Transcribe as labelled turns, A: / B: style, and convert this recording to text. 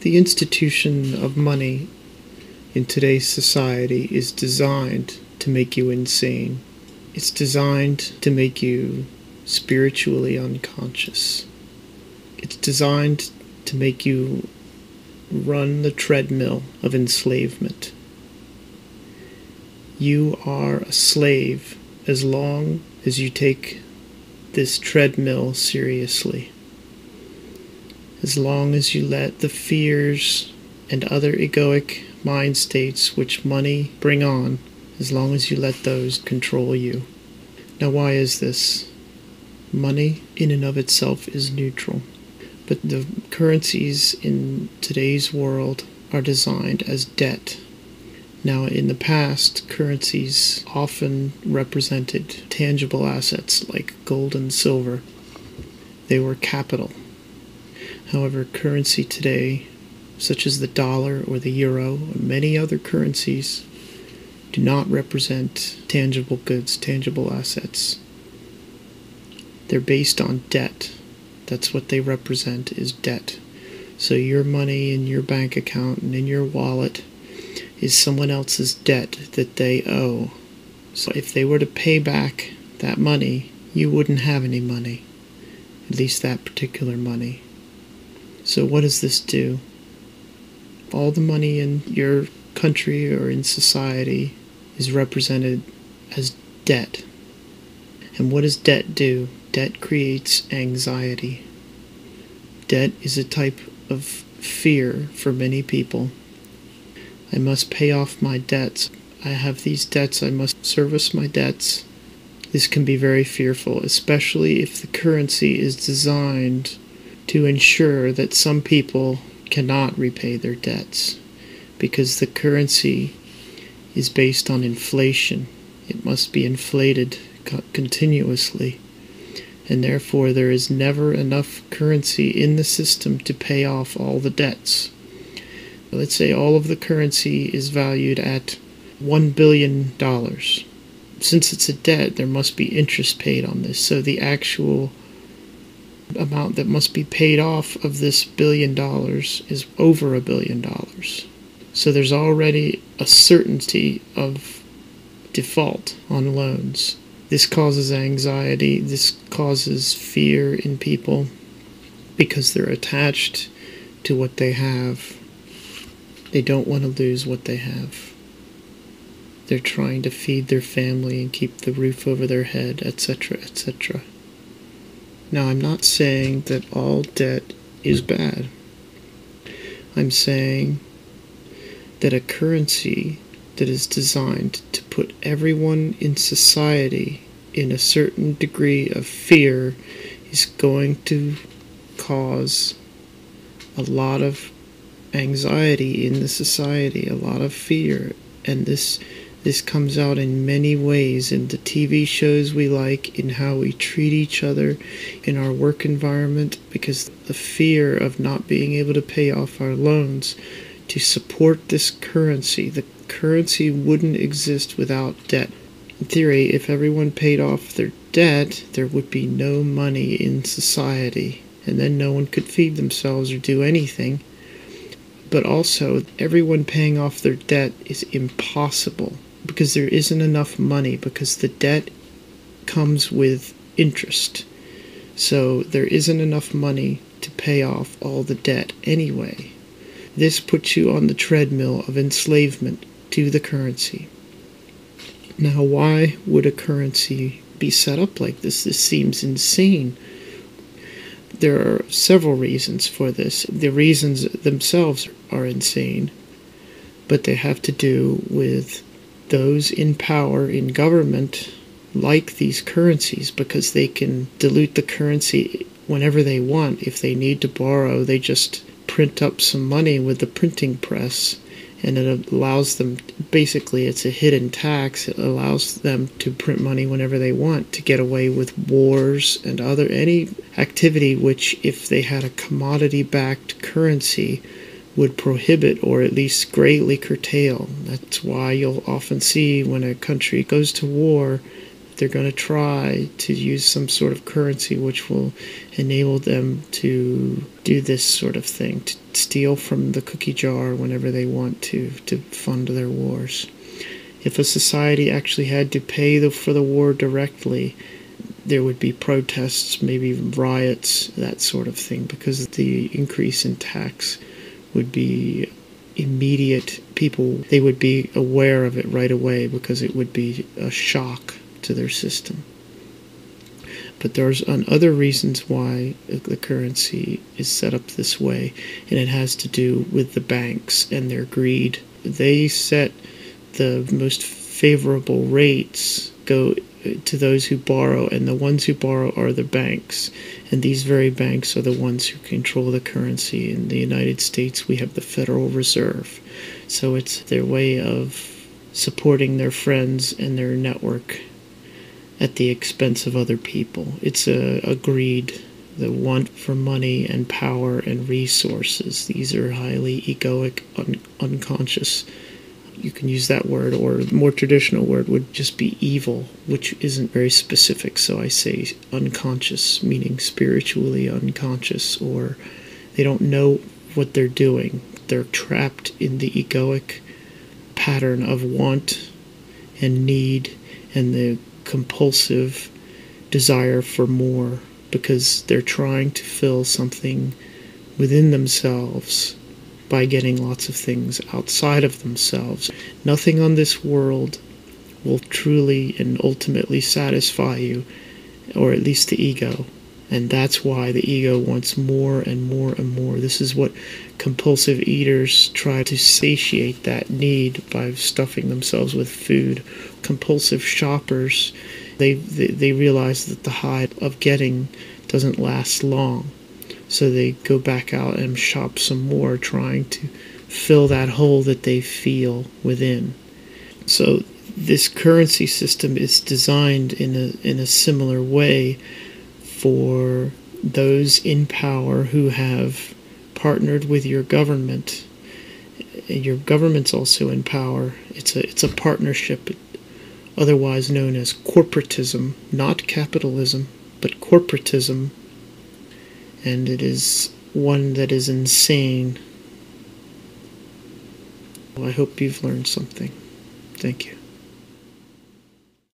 A: The institution of money in today's society is designed to make you insane. It's designed to make you spiritually unconscious. It's designed to make you run the treadmill of enslavement. You are a slave as long as you take this treadmill seriously. As long as you let the fears and other egoic mind states which money bring on, as long as you let those control you. Now, why is this? Money in and of itself is neutral, but the currencies in today's world are designed as debt. Now, in the past, currencies often represented tangible assets like gold and silver. They were capital. However, currency today, such as the dollar or the euro or many other currencies, do not represent tangible goods, tangible assets. They're based on debt. That's what they represent, is debt. So your money in your bank account and in your wallet is someone else's debt that they owe. So if they were to pay back that money, you wouldn't have any money, at least that particular money. So what does this do? All the money in your country or in society is represented as debt. And what does debt do? Debt creates anxiety. Debt is a type of fear for many people. I must pay off my debts. I have these debts. I must service my debts. This can be very fearful, especially if the currency is designed to ensure that some people cannot repay their debts, because the currency is based on inflation. It must be inflated continuously, and therefore there is never enough currency in the system to pay off all the debts. Let's say all of the currency is valued at $1 billion. Since it's a debt, there must be interest paid on this, so the actual amount that must be paid off of this $1 billion is over $1 billion. So there's already a certainty of default on loans. This causes anxiety, this causes fear in people because they're attached to what they have. They don't want to lose what they have. They're trying to feed their family and keep the roof over their head, etc., etc. Now, I'm not saying that all debt is bad. I'm saying that a currency that is designed to put everyone in society in a certain degree of fear is going to cause a lot of anxiety in the society, a lot of fear, and this comes out in many ways in the TV shows we like, in how we treat each other, in our work environment, because the fear of not being able to pay off our loans to support this currency. The currency wouldn't exist without debt. In theory, if everyone paid off their debt, there would be no money in society, and then no one could feed themselves or do anything. But also, everyone paying off their debt is impossible, because there isn't enough money, because the debt comes with interest. So there isn't enough money to pay off all the debt anyway. This puts you on the treadmill of enslavement to the currency. Now, why would a currency be set up like this? This seems insane. There are several reasons for this. The reasons themselves are insane, but they have to do with those in power in government like these currencies, because they can dilute the currency whenever they want. If they need to borrow, they just print up some money with the printing press, and it allows them, basically it's a hidden tax, it allows them to print money whenever they want to get away with wars and any activity which, if they had a commodity-backed currency, would prohibit or at least greatly curtail. That's why you'll often see when a country goes to war, they're going to try to use some sort of currency which will enable them to do this sort of thing, to steal from the cookie jar whenever they want to fund their wars. If a society actually had to pay for the war directly, there would be protests, maybe riots, that sort of thing, because the increase in tax would be immediate. People, they would be aware of it right away because it would be a shock to their system. But there's other reasons why the currency is set up this way, and it has to do with the banks and their greed. They set the most favorable rates go to those who borrow, and the ones who borrow are the banks, and these very banks are the ones who control the currency. In the United States, we have the Federal Reserve, so it's their way of supporting their friends and their network at the expense of other people. It's a greed, the want for money and power and resources. These are highly egoic, unconscious. You can use that word, or a more traditional word would just be evil, which isn't very specific, so I say unconscious, meaning spiritually unconscious, or they don't know what they're doing. They're trapped in the egoic pattern of want and need and the compulsive desire for more, because they're trying to fill something within themselves by getting lots of things outside of themselves. Nothing on this world will truly and ultimately satisfy you, or at least the ego. And that's why the ego wants more and more and more. This is what compulsive eaters try to satiate that need by stuffing themselves with food. Compulsive shoppers, they realize that the high of getting doesn't last long. So they go back out and shop some more, trying to fill that hole that they feel within. So this currency system is designed in a similar way for those in power who have partnered with your government. Your government's also in power. It's a partnership, otherwise known as corporatism, not capitalism, but corporatism. And it is one that is insane. Well, I hope you've learned something. Thank you.